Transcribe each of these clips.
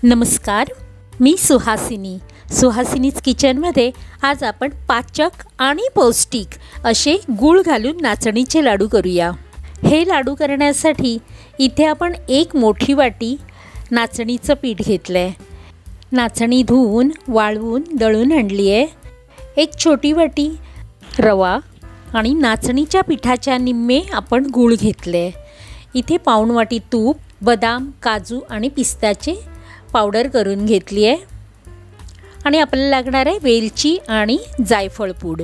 नमस्कार, मी सुहासिनीच किचनमध्ये आज आपण पाचक आणि पौष्टिक असे गूळ घालून नाचणीचे लाडू करूया। हे लाडू करण्यासाठी इथे आपण एक मोठी वाटी नाचणीचं पीठ घेतलंय। नाचणी धुवून वाळवून दळून आणली आहे। एक छोटी वाटी रवा आणि नाचणीच्या पिठाच्या निम्मे आपण गूळ घेतले। इथे पाऊण वाटी तूप, बदाम, काजू आणि पिस्त्याचे पावडर करून घेतली आहे आणि आपल्याला लागणार आहे वेलची आणि जायफळ पूड।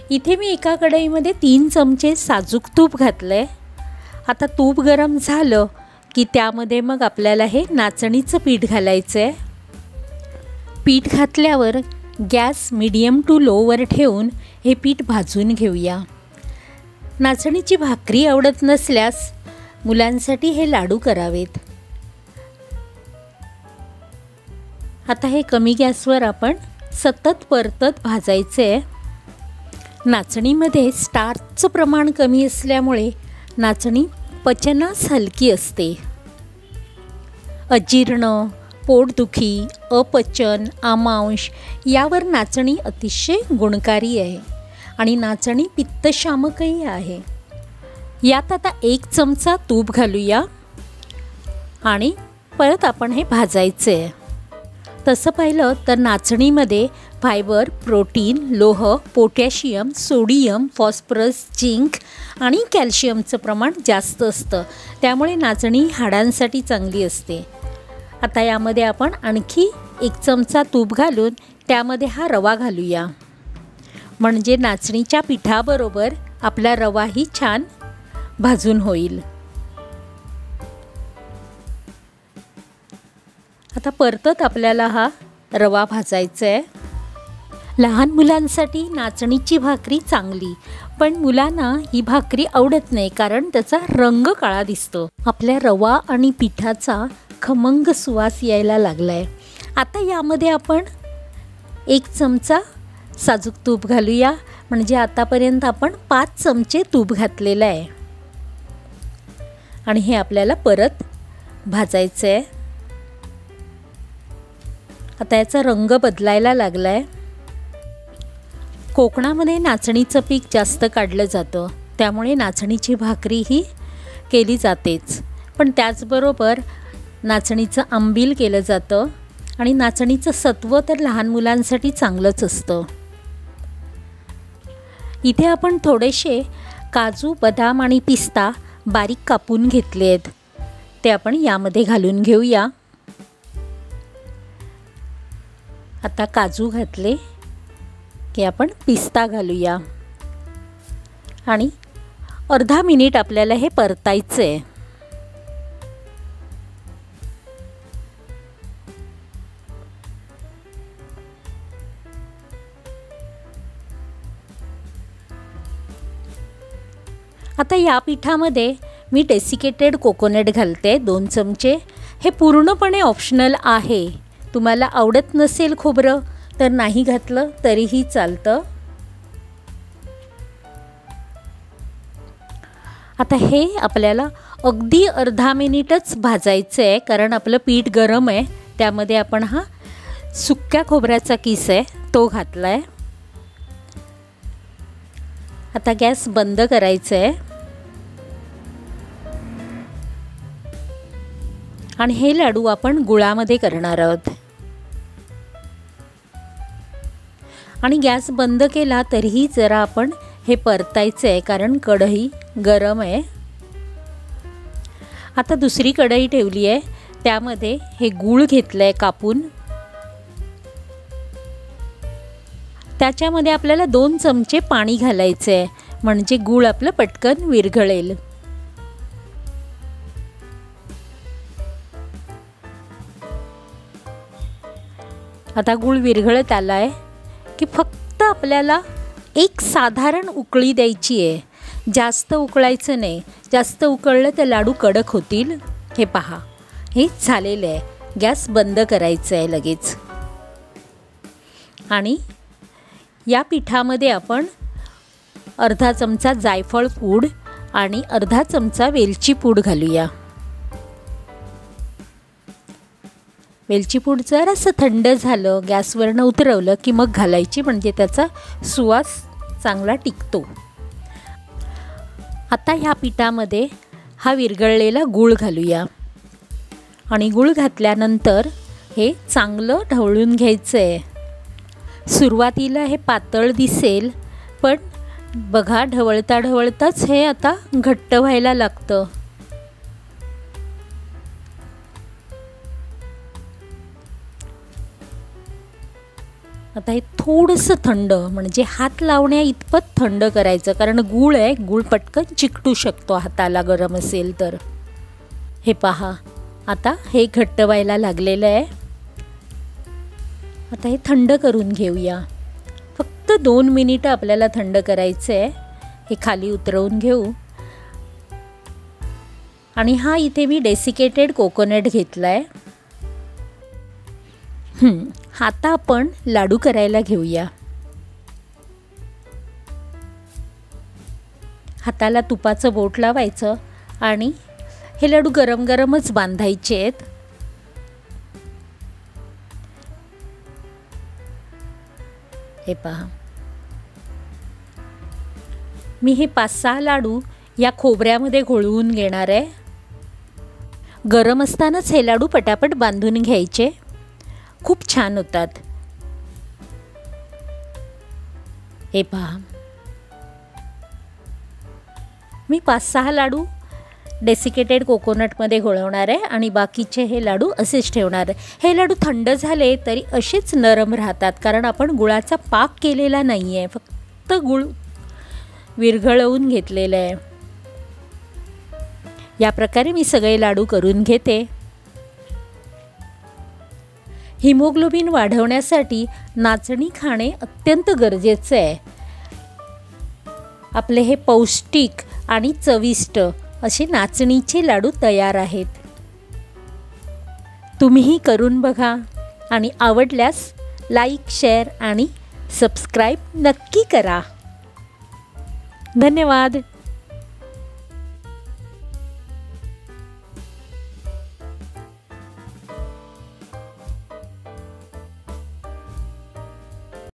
इथे मी एका कढईमध्ये 3 चमचे साजूक तूप घातले। आता तूप गरम झालं की त्यामध्ये मग आपल्याला हे नाचणीचं पीठ घालायचं आहे। पीठ घातल्यावर गॅस मीडियम टू लो वर ठेवून हे पीठ भाजून घेऊया। नाचणीची भाकरी आवडत नसल्यास मुलांसाठी हे लाडू करावेत। आता हे कमी गॅसवर आपण सतत परतत भाजायचे आहे। नाचणीमध्ये स्टार्चचं प्रमाण कमी असल्यामुळे नाचणी पचनास हलकी असते। अजीर्ण, पोटदुखी, अपचन, आमांश यावर नाचणी अतिशय गुणकारी आहे आणि नाचणी पित्तशामकही आहे। यात आता 1 चमचा तूप घालूया आणि परत आपण हे भाजायचे आहे। तसं पाहिलं तर नाचणीमध्ये फायबर, प्रोटीन, लोह, पोटॅशियम, सोडियम, फॉस्फरस, झिंक आणि कॅल्शियमचं प्रमाण जास्त असतं, त्यामुळे नाचणी हाडांसाठी चांगली असते। आता यामध्ये आपण आणखी 1 चमचा तूप घालून त्यामध्ये हा रवा घालूया, म्हणजे नाचणीच्या पिठाबरोबर आपला रवाही छान भाजून होईल। आता परतत आपल्याला हा रवा भाजायचा आहे। लहान मुलांसाठी नाचणीची भाकरी चांगली, पण मुलांना ही भाकरी आवडत नाही कारण त्याचा रंग काळा दिसतो। आपल्या रवा आणि पिठाचा खमंग सुवास यायला लागलाय। आता यामध्ये आपण 1 चमचा साजूक तूप घालूया, म्हणजे आतापर्यंत आपण 5 चमचे तूप घातलेलं आहे आणि हे आपल्याला परत भाजायचं आहे। आता याचा रंग बदलायला लागलाय। कोकणामध्ये नाचणीचं पीक जास्त काढलं जातं, त्यामुळे नाचणीची भाकरी ही केली जातेच, पण त्याचबरोबर नाचणीचं आंबील केलं जातं आणि नाचणीचं सत्व तर लहान मुलांसाठी चांगलंच असतं। इथे आपण थोडेसे काजू, बदाम आणि पिस्ता बारीक कापून घेतले आहेत, ते आपण यामध्ये घालून घेऊया। आता काजू घातले की आपण पिस्ता घालूया आणि अर्धा मिनिट आपल्याला हे परतायचं आहे। आता या पिठामध्ये मी डेसिकेटेड कोकोनट घालते 2 चमचे। हे पूर्णपणे ऑप्शनल आहे, तुम्हाला आवडत नसेल खोबरं तर नाही घातलं तरीही चालतं। आता हे आपल्याला अगदी अर्धा मिनिटच भाजायचं आहे, कारण आपलं पीठ गरम आहे। त्यामध्ये आपण हा सुक्या खोबऱ्याचा किस आहे तो घातलाय। आता गॅस बंद करायचा आहे आणि हे लाडू आपण गुळामध्ये करणार आहोत। आणि गॅस बंद केला तरीही जरा आपण हे परतायचं आहे, कारण कढई गरम आहे। आता दुसरी कढई ठेवली आहे, त्यामध्ये हे गूळ घेतलंय कापून। त्याच्यामध्ये आपल्याला 2 चमचे पाणी घालायचं आहे, म्हणजे गूळ आपलं पटकन विरघळेल। आता गूळ विरघळत आलाय की फक्त आपल्याला एक साधारण उकळी द्यायची आहे, जास्त उकळायचं नाही। जास्त उकळलं तर लाडू कडक होतील। हे पहा, हे झालेलं आहे। गॅस बंद करायचं आहे लगेच। आणि या पिठामध्ये आपण अर्धा चमचा जायफळ पूड आणि अर्धा चमचा वेलची पूड घालूया। वेलची पूड जरासं थंड झालं, गॅसवरनं उतरवलं की मग घालायची, म्हणजे त्याचा सुवास चांगला टिकतो. आता ह्या पिठामध्ये हा विरघळलेला गूळ घालूया आणि गूळ घातल्यानंतर हे चांगलं ढवळून घ्यायचं आहे. सुरुवातीला हे पातळ दिसेल, पण बघा ढवळता ढवळताच हे आता घट्ट व्हायला लागतं. आता हे थोडंसं थंड, म्हणजे हात लावण्या इतपत थंड करायचं, कारण गूळ आहे, गूळ पटकन चिकटू शकतो हाताला गरम असेल तर. हे पहा, आता हे घट्ट व्हायला लागलेलं आहे. आता हे थंड करून घेऊया. फक्त 2 मिनिटं आपल्याला थंड करायचं आहे. हे खाली उतरवून घेऊ. आणि हा इथे मी डेसिकेटेड कोकोनट घेतला आहे. आता आपण लाडू करायला घेऊया. हाताला तुपाचं बोट लावायचं आणि हे लाडू गरम गरमच बांधायचे आहेत. हे पहा, मी हे 5-6 लाडू या खोबऱ्यामध्ये घोळवून घेणार आहे. गरम असतानाच हे लाडू पटापट बांधून घ्यायचे, खूप छान होतात. हे पहा, मी 5-6 लाडू डेसिकेटेड कोकोनटमध्ये घोळवणार आहे आणि बाकीचे हे लाडू असेच ठेवणार आहे. हे लाडू थंड झाले तरी असेच नरम राहतात, कारण आपण गुळाचा पाक केलेला नाही आहे, फक्त गूळ विरघळवून घेतलेलं आहे. या प्रकारे मी सगळे लाडू करून घेते. हिमोग्लोबिन वाढवण्यासाठी नाचणी खाणे अत्यंत गरजेचे आहे. आपले हे पौष्टिक आणि चविष्ट असे नाचणीचे लाडू तयार आहेत. तुम्हीही करून बघा आणि आवडल्यास लाईक, शेअर आणि सबस्क्राईब नक्की करा. धन्यवाद.